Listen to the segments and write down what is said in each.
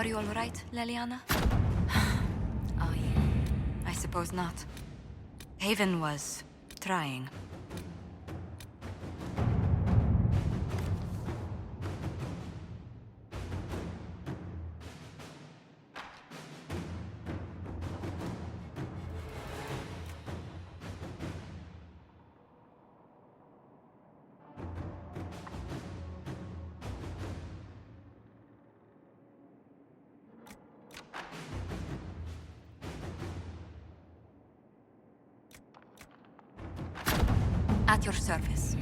Are you all right, Leliana? I suppose not. Haven was trying. At your service.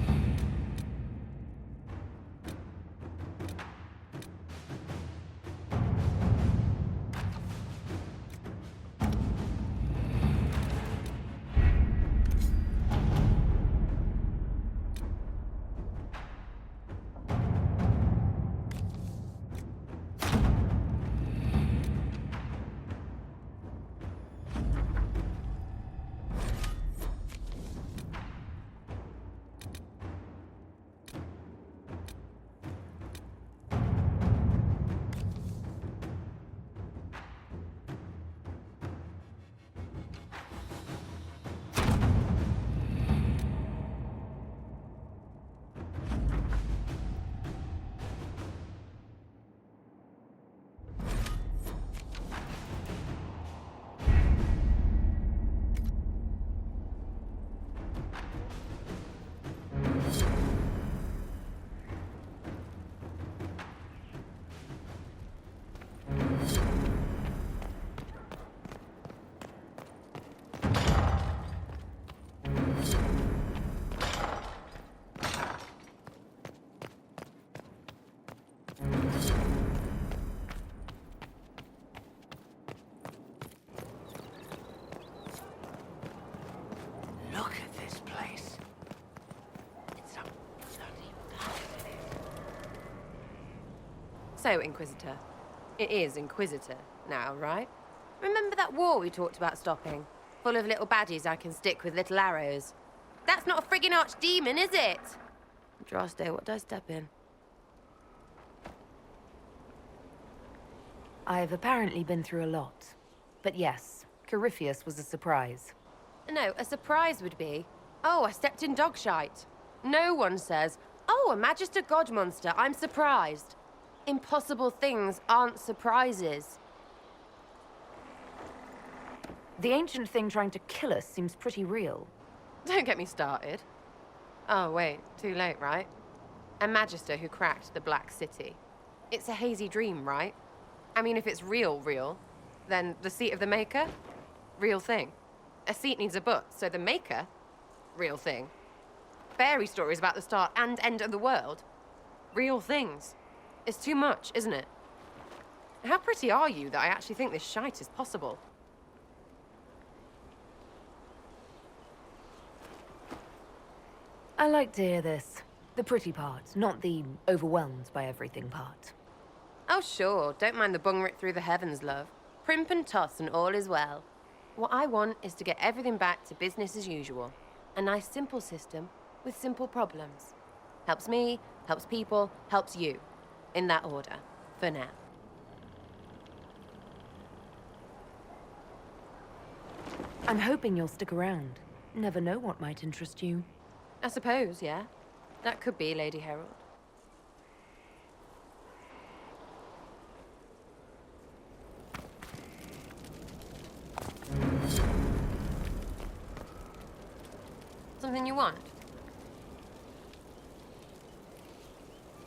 Look at this place. It's so bloody massive. So, Inquisitor. It is Inquisitor now, right? Remember that war we talked about stopping? Full of little baddies I can stick with little arrows. That's not a friggin' archdemon, is it? Drosto, what did I step in? I've apparently been through a lot. But yes, Corypheus was a surprise. No, a surprise would be, oh, I stepped in dog shite. No one says, oh, a Magister God monster, I'm surprised. Impossible things aren't surprises. The ancient thing trying to kill us seems pretty real. Don't get me started. Oh, wait, too late, right? A Magister who cracked the Black City. It's a hazy dream, right? I mean, if it's real, then the seat of the Maker? Real thing. A seat needs a butt, so the Maker? Real thing. Fairy stories about the start and end of the world? Real things. It's too much, isn't it? How pretty are you that I actually think this shite is possible? I like to hear this. The pretty part, not the overwhelmed by everything part. Oh, sure. Don't mind the bung ripped through the heavens, love. Primp and toss and all is well. What I want is to get everything back to business as usual. A nice, simple system with simple problems. Helps me, helps people, helps you. In that order. For now. I'm hoping you'll stick around. Never know what might interest you. I suppose, yeah. That could be, Lady Herald. Something you want?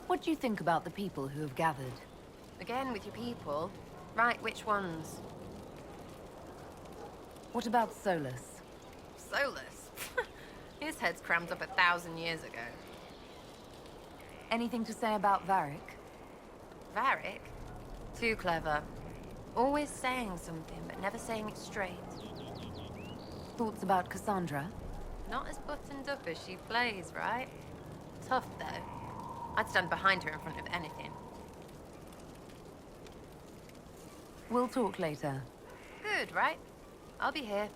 What do you think about the people who have gathered? Again with your people. Right, which ones? What about Solus? Solus? His head's crammed up 1,000 years ago. Anything to say about Varric? Varric? Too clever. Always saying something, but never saying it straight. Thoughts about Cassandra? Not as buttoned up as she plays, right? Tough, though. I'd stand behind her in front of anything. We'll talk later. Good, right? I'll be here.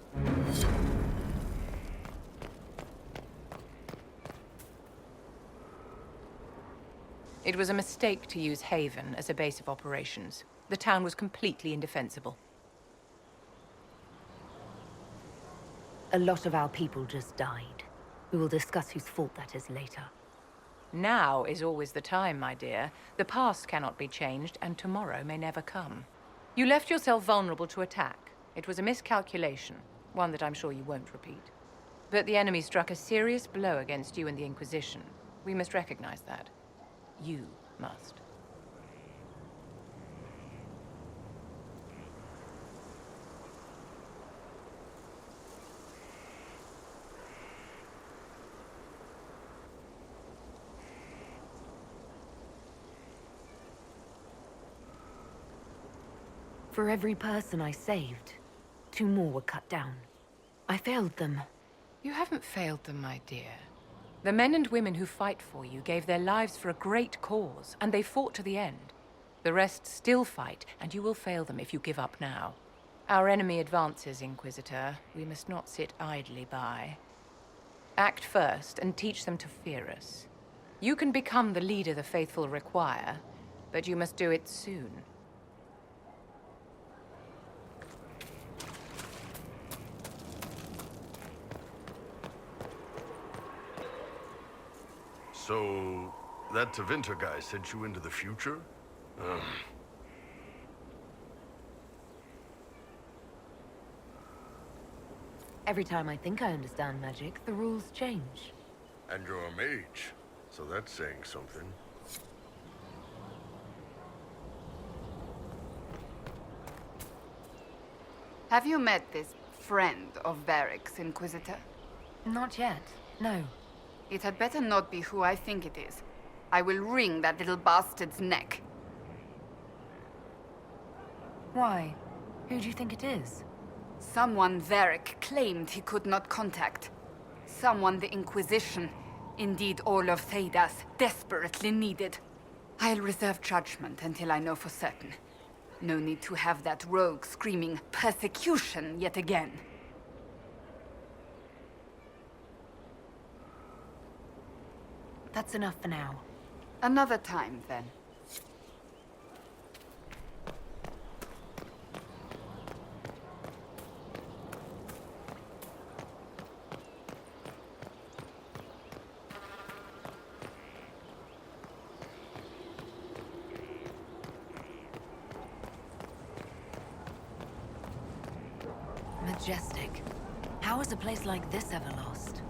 It was a mistake to use Haven as a base of operations. The town was completely indefensible. A lot of our people just died. We will discuss whose fault that is later. Now is always the time, my dear. The past cannot be changed, and tomorrow may never come. You left yourself vulnerable to attack. It was a miscalculation, one that I'm sure you won't repeat. But the enemy struck a serious blow against you and the Inquisition. We must recognize that. You must. For every person I saved, 2 more were cut down. I failed them. You haven't failed them, my dear. The men and women who fight for you gave their lives for a great cause, and they fought to the end. The rest still fight, and you will fail them if you give up now. Our enemy advances, Inquisitor. We must not sit idly by. Act first, and teach them to fear us. You can become the leader the faithful require, but you must do it soon. So, that Tevinter guy sent you into the future? Every time I think I understand magic, the rules change. And you're a mage, so that's saying something. Have you met this friend of Varric's, Inquisitor? Not yet, no. It had better not be who I think it is. I will wring that little bastard's neck. Why? Who do you think it is? Someone Varric claimed he could not contact. Someone the Inquisition, indeed all of Thedas, desperately needed. I'll reserve judgment until I know for certain. No need to have that rogue screaming persecution yet again. That's enough for now. Another time, then. Majestic. How is a place like this ever lost?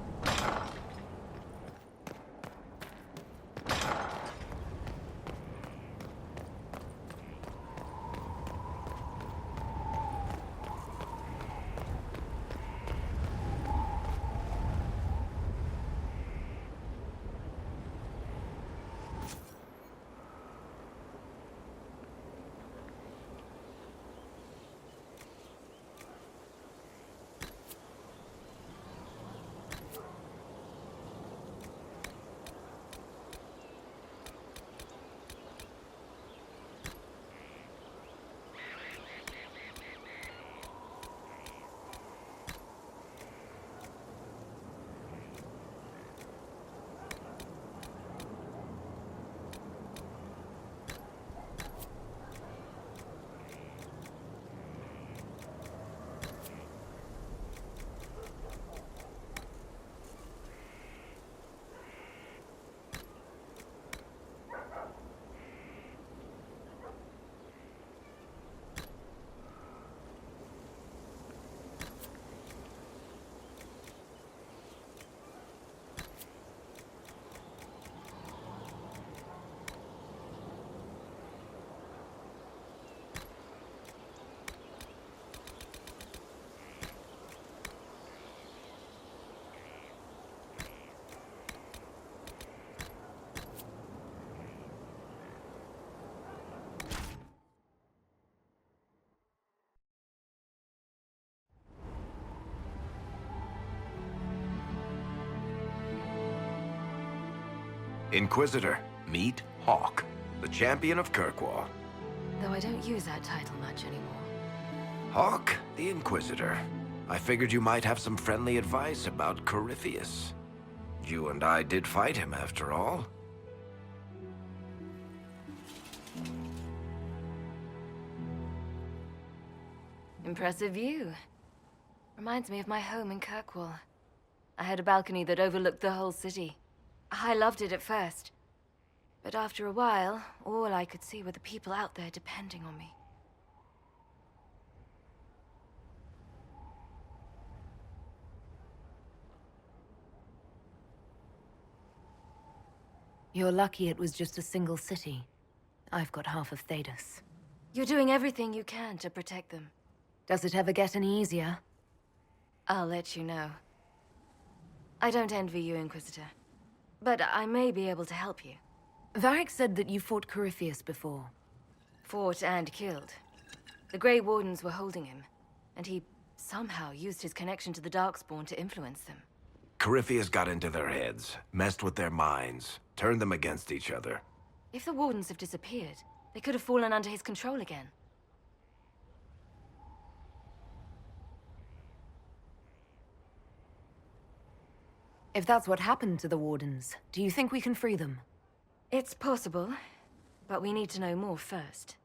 Inquisitor, meet Hawke, the champion of Kirkwall. Though I don't use that title much anymore. Hawke, the Inquisitor. I figured you might have some friendly advice about Corypheus. You and I did fight him, after all. impressive view. Reminds me of my home in Kirkwall. I had a balcony that overlooked the whole city. I loved it at first. But after a while, all I could see were the people out there depending on me. You're lucky it was just a single city. I've got half of Thedas. You're doing everything you can to protect them. Does it ever get any easier? I'll let you know. I don't envy you, Inquisitor. But I may be able to help you. Varric said that you fought Corypheus before. Fought and killed. The Grey Wardens were holding him, and he somehow used his connection to the Darkspawn to influence them. Corypheus got into their heads, messed with their minds, turned them against each other. If the Wardens have disappeared, they could have fallen under his control again. If that's what happened to the Wardens, do you think we can free them? It's possible, but we need to know more first.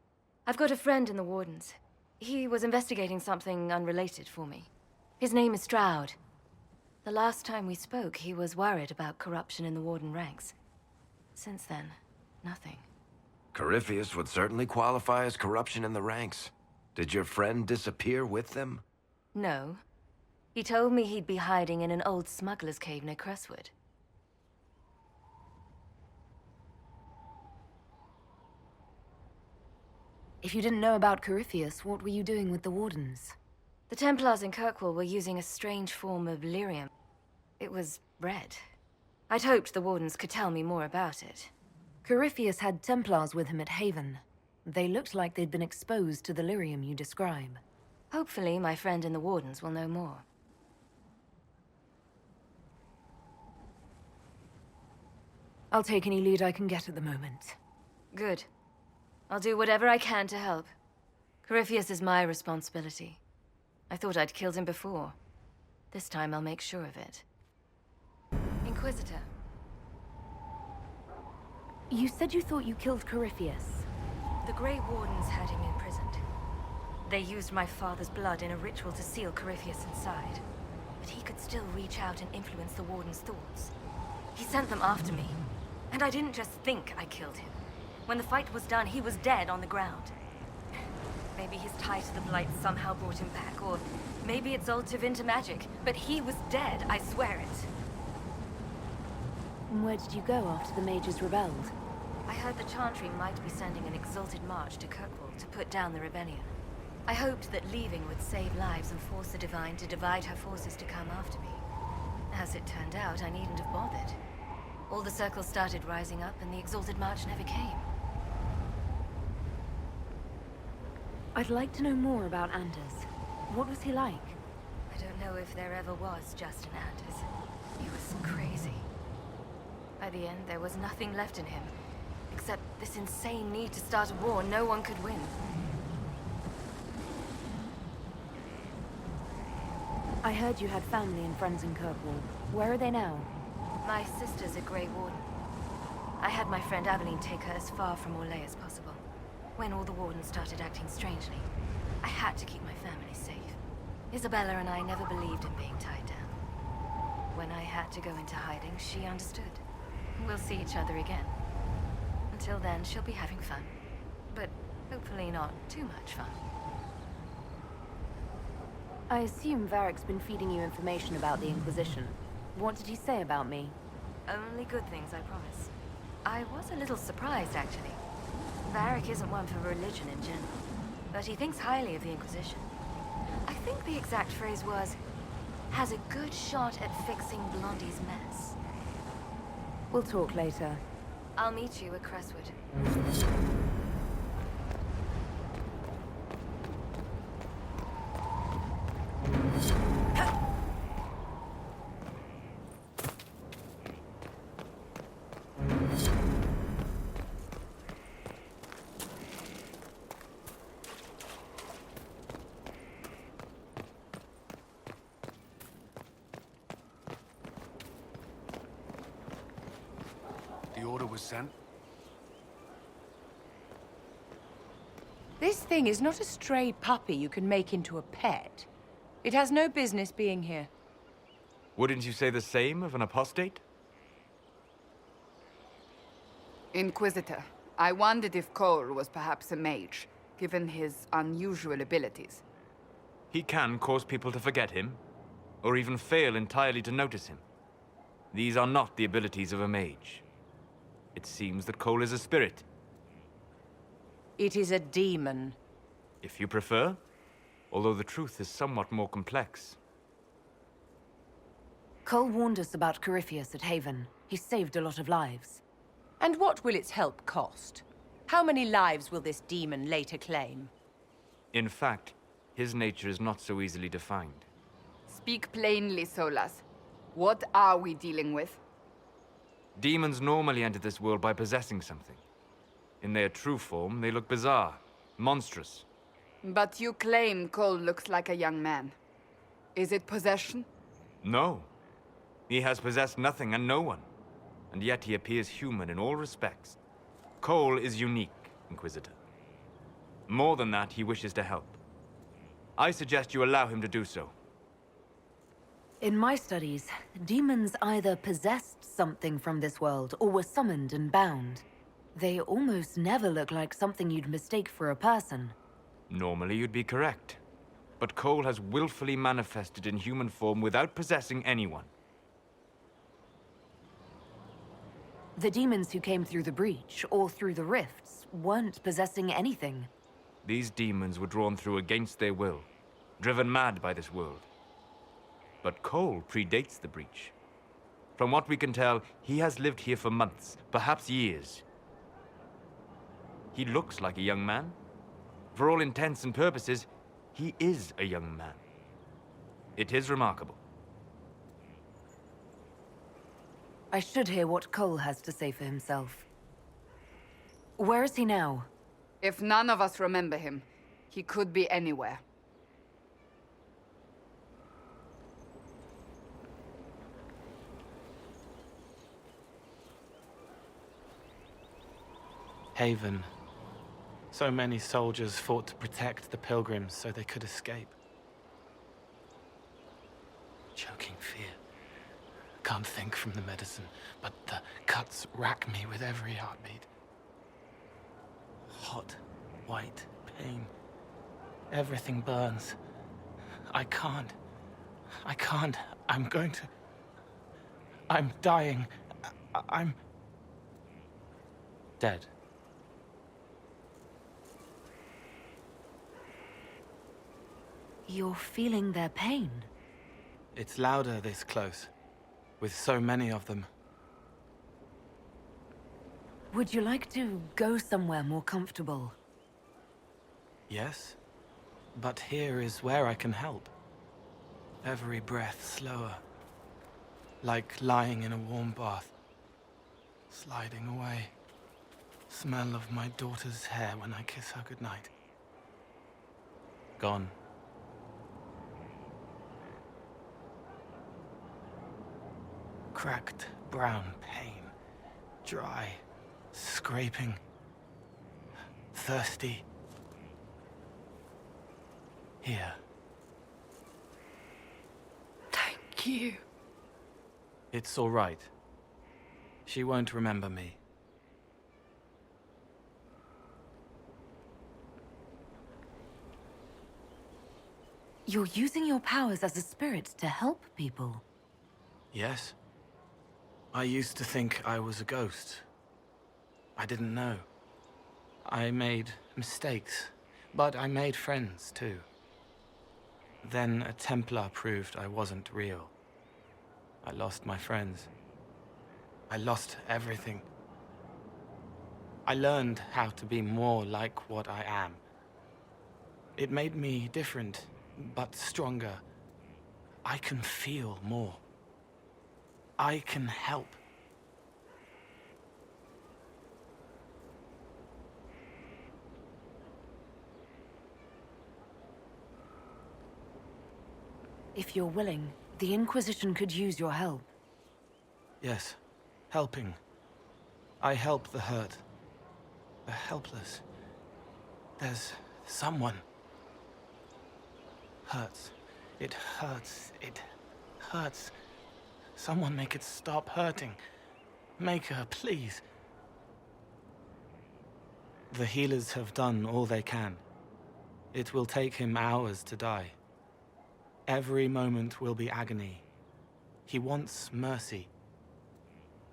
I've got a friend in the Wardens. He was investigating something unrelated for me. His name is Stroud. The last time we spoke, he was worried about corruption in the Warden ranks. Since then, nothing. Corypheus would certainly qualify as corruption in the ranks. Did your friend disappear with them? No. He told me he'd be hiding in an old smuggler's cave near Crestwood. If you didn't know about Corypheus, what were you doing with the Wardens? The Templars in Kirkwall were using a strange form of lyrium. It was red. I'd hoped the Wardens could tell me more about it. Corypheus had Templars with him at Haven. They looked like they'd been exposed to the lyrium you describe. Hopefully, my friend in the Wardens will know more. I'll take any lead I can get at the moment. Good. I'll do whatever I can to help. Corypheus is my responsibility. I thought I'd killed him before. This time I'll make sure of it. Inquisitor. You said you thought you killed Corypheus. The Grey Wardens had him imprisoned. They used my father's blood in a ritual to seal Corypheus inside. But he could still reach out and influence the Warden's thoughts. He sent them after me. And I didn't just think I killed him. When the fight was done, he was dead on the ground. Maybe his tie to the Blight somehow brought him back, or maybe it's all Tevinter magic. But he was dead, I swear it. And where did you go after the mages rebelled? I heard the Chantry might be sending an exalted march to Kirkwall to put down the rebellion. I hoped that leaving would save lives and force the Divine to divide her forces to come after me. As it turned out, I needn't have bothered. All the circles started rising up, and the exalted march never came. I'd like to know more about Anders. What was he like? I don't know if there ever was just an Anders. He was crazy. By the end, there was nothing left in him, except this insane need to start a war no one could win. I heard you had family and friends in Kirkwall. Where are they now? My sister's a Grey Warden. I had my friend Aveline take her as far from Orlais as possible. When all the Wardens started acting strangely, I had to keep my family safe. Isabella and I never believed in being tied down. When I had to go into hiding, she understood. We'll see each other again. Until then, she'll be having fun. But hopefully not too much fun. I assume Varric's been feeding you information about the Inquisition. What did he say about me? Only good things, I promise. I was a little surprised, actually. Varric isn't one for religion in general, but he thinks highly of the Inquisition. I think the exact phrase was, has a good shot at fixing Blondie's mess. We'll talk later. I'll meet you at Crestwood. The order was sent? This thing is not a stray puppy you can make into a pet. It has no business being here. Wouldn't you say the same of an apostate? Inquisitor, I wondered if Cole was perhaps a mage, given his unusual abilities. He can cause people to forget him, or even fail entirely to notice him. These are not the abilities of a mage. It seems that Cole is a spirit. It is a demon. If you prefer, although the truth is somewhat more complex. Cole warned us about Corypheus at Haven. He saved a lot of lives. And what will its help cost? How many lives will this demon later claim? In fact, his nature is not so easily defined. Speak plainly, Solas. What are we dealing with? Demons normally enter this world by possessing something. In their true form, they look bizarre, monstrous. But you claim Cole looks like a young man. Is it possession? No. He has possessed nothing and no one. And yet he appears human in all respects. Cole is unique, Inquisitor. More than that, he wishes to help. I suggest you allow him to do so. In my studies, demons either possessed something from this world or were summoned and bound. They almost never look like something you'd mistake for a person. Normally you'd be correct. But Cole has willfully manifested in human form without possessing anyone. The demons who came through the breach, or through the rifts, weren't possessing anything. These demons were drawn through against their will, driven mad by this world. But Cole predates the breach. From what we can tell, he has lived here for months, perhaps years. He looks like a young man. For all intents and purposes, he is a young man. It is remarkable. I should hear what Cole has to say for himself. Where is he now? If none of us remember him, he could be anywhere. Haven. So many soldiers fought to protect the pilgrims so they could escape. Choking fear. Can't think from the medicine, but the cuts rack me with every heartbeat. Hot, white pain. Everything burns. I can't. I'm going to... I'm dying. I'm... dead. You're feeling their pain. It's louder this close, with so many of them. Would you like to go somewhere more comfortable? Yes, but here is where I can help. Every breath slower, like lying in a warm bath, sliding away. Smell of my daughter's hair when I kiss her goodnight. Gone. Cracked brown pain, dry, scraping, thirsty. Here. Thank you. It's all right. She won't remember me. You're using your powers as a spirit to help people. Yes. I used to think I was a ghost. I didn't know. I made mistakes, but I made friends too. Then a Templar proved I wasn't real. I lost my friends. I lost everything. I learned how to be more like what I am. It made me different, but stronger. I can feel more. I can help. If you're willing, the Inquisition could use your help. Yes, helping. I help the hurt. The helpless. There's Someone. Hurts. It hurts. It hurts. Someone make it stop hurting. Make her, please. The healers have done all they can. It will take him hours to die. Every moment will be agony. He wants mercy.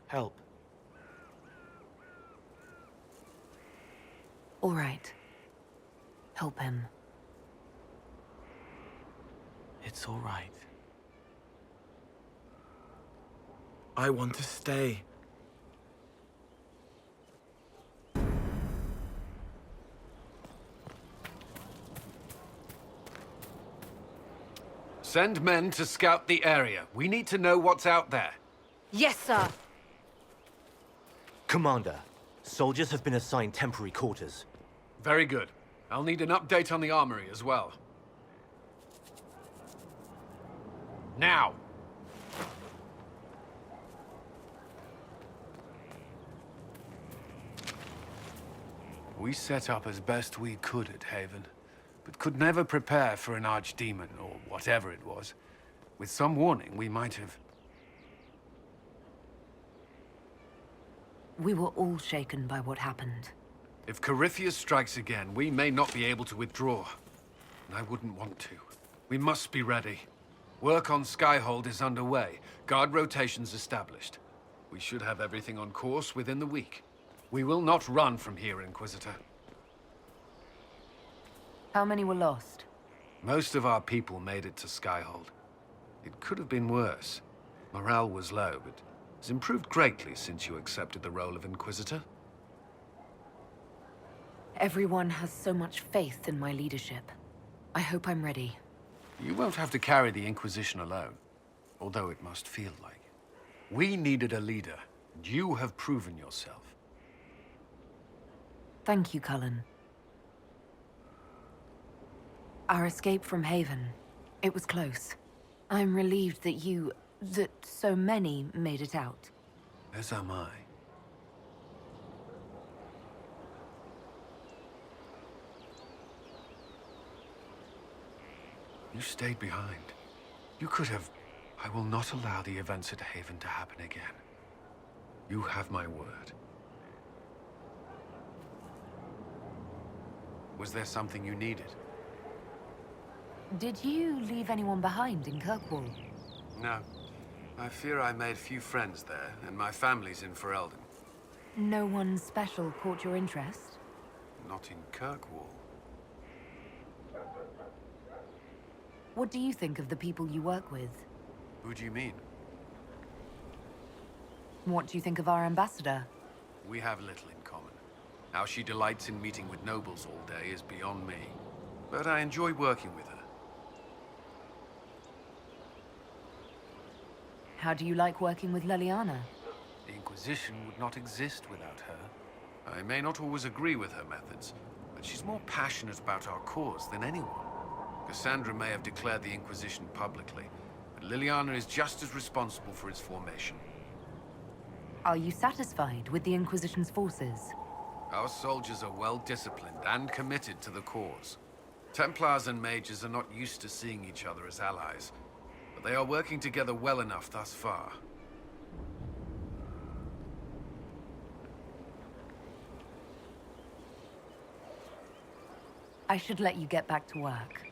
Help. All right. Help him. It's all right. I want to stay. Send men to scout the area. We need to know what's out there. Yes, sir. Commander, soldiers have been assigned temporary quarters. Very good. I'll need an update on the armory as well. Now! We set up as best we could at Haven, but could never prepare for an archdemon, or whatever it was. With some warning, we might have... We were all shaken by what happened. If Corypheus strikes again, we may not be able to withdraw. And I wouldn't want to. We must be ready. Work on Skyhold is underway. Guard rotations established. We should have everything on course within the week. We will not run from here, Inquisitor. How many were lost? Most of our people made it to Skyhold. It could have been worse. Morale was low, but it's improved greatly since you accepted the role of Inquisitor. Everyone has so much faith in my leadership. I hope I'm ready. You won't have to carry the Inquisition alone, although it must feel like it. We needed a leader, and you have proven yourself. Thank you, Cullen. Our escape from Haven, it was close. I'm relieved that so many made it out. As am I. You stayed behind. You could have... I will not allow the events at Haven to happen again. You have my word. Was there something you needed? Did you leave anyone behind in Kirkwall? No. I fear I made few friends there, and my family's in Ferelden. No one special caught your interest? Not in Kirkwall. What do you think of the people you work with? Who do you mean? What do you think of our ambassador? We have little in common. How she delights in meeting with nobles all day is beyond me. But I enjoy working with her. How do you like working with Leliana? The Inquisition would not exist without her. I may not always agree with her methods, but she's more passionate about our cause than anyone. Cassandra may have declared the Inquisition publicly, but Liliana is just as responsible for its formation. Are you satisfied with the Inquisition's forces? Our soldiers are well disciplined and committed to the cause. Templars and mages are not used to seeing each other as allies, but they are working together well enough thus far. I should let you get back to work.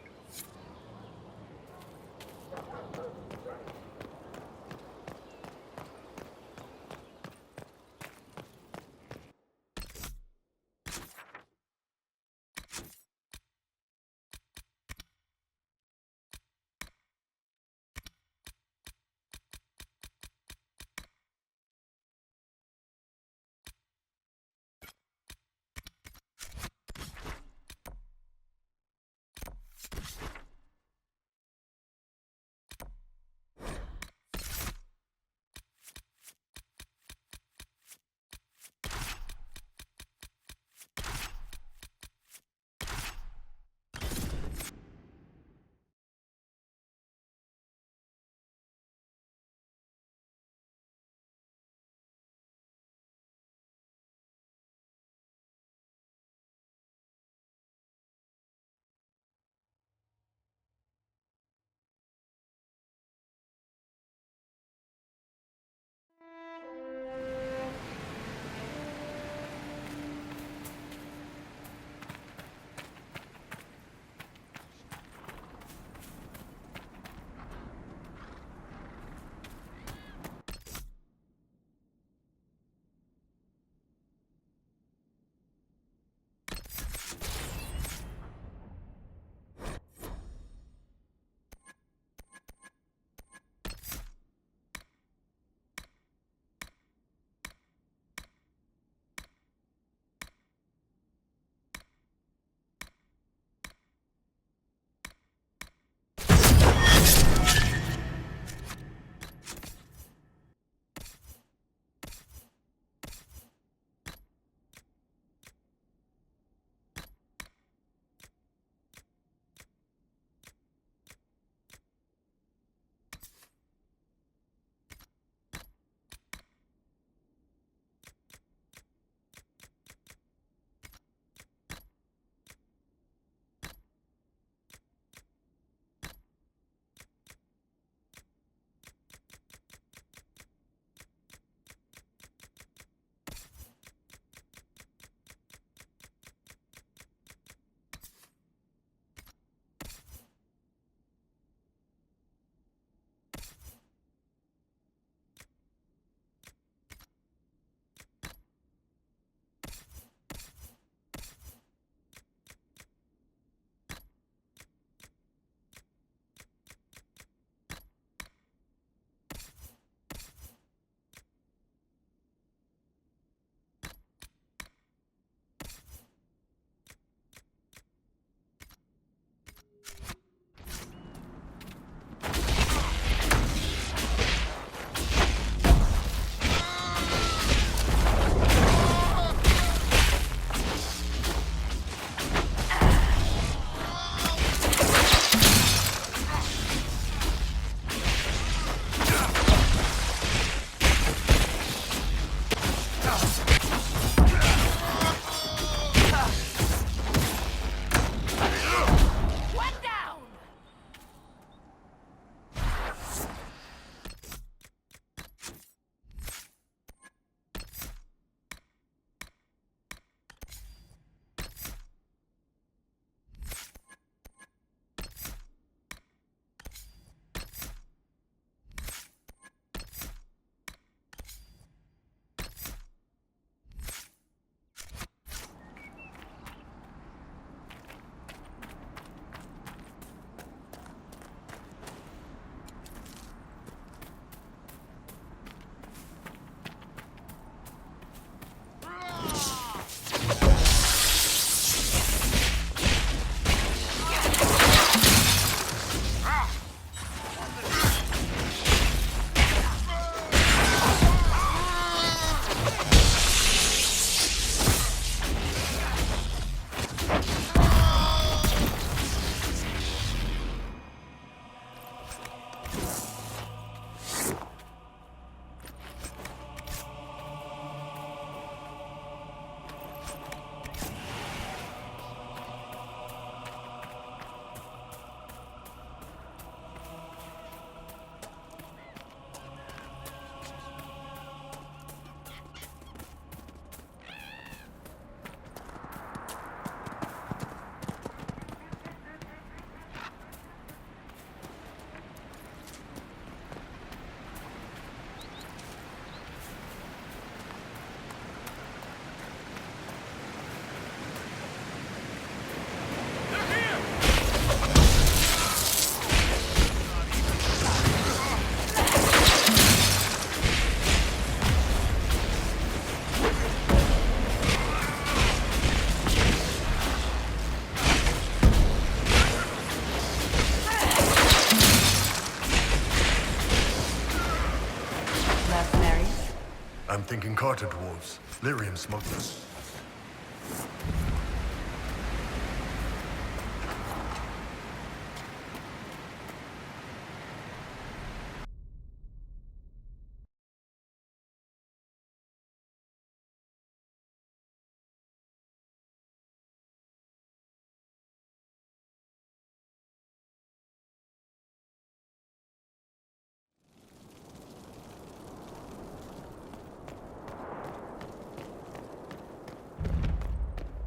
thinking Carter dwarves. Lyrium smugglers.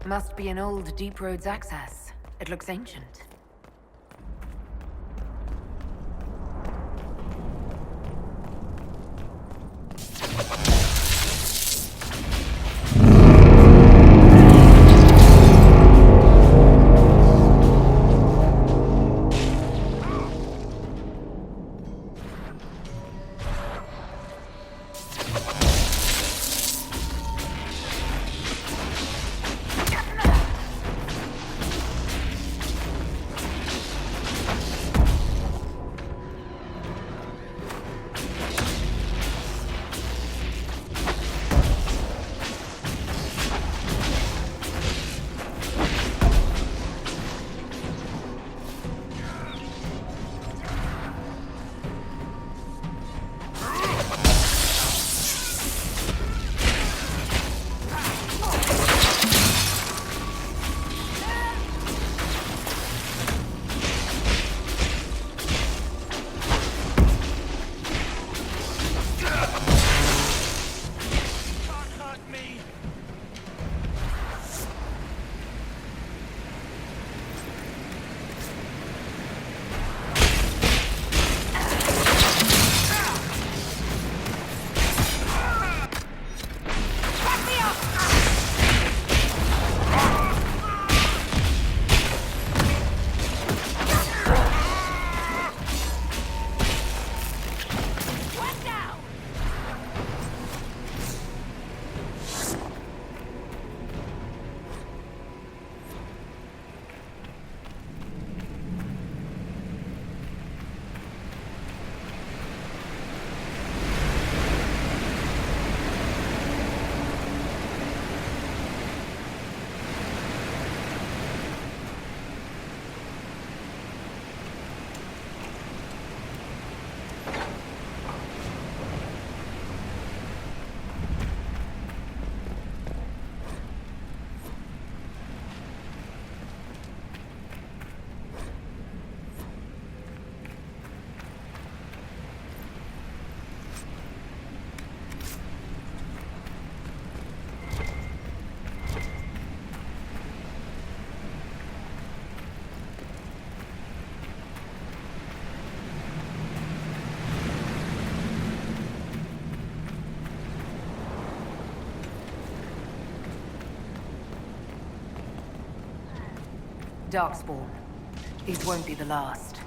Must be an old Deep Roads access. It looks ancient. Darkspawn. These won't be the last.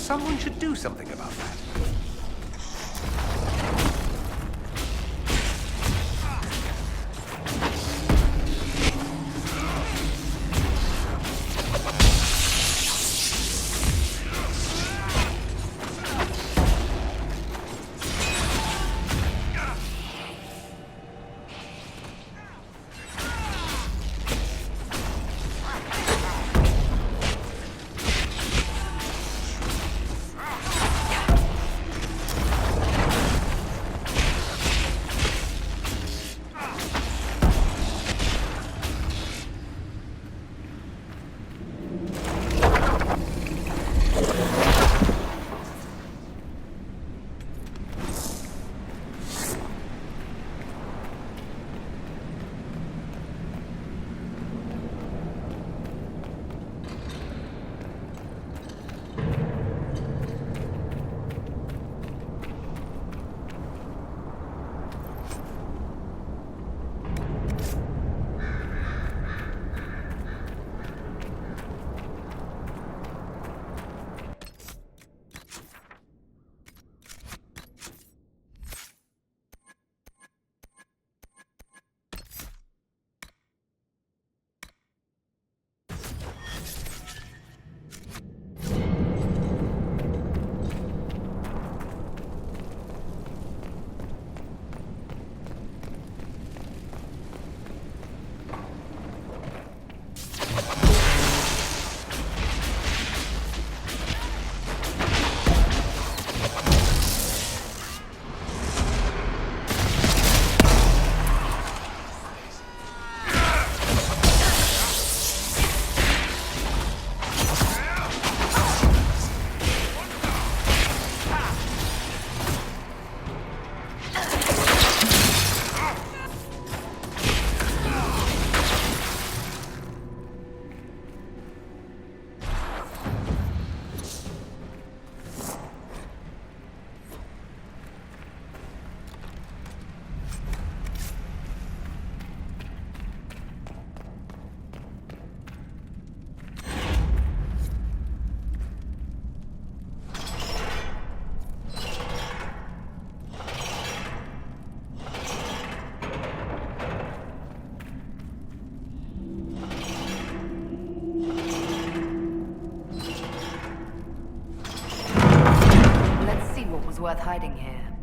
Someone should do something about that. Worth hiding here.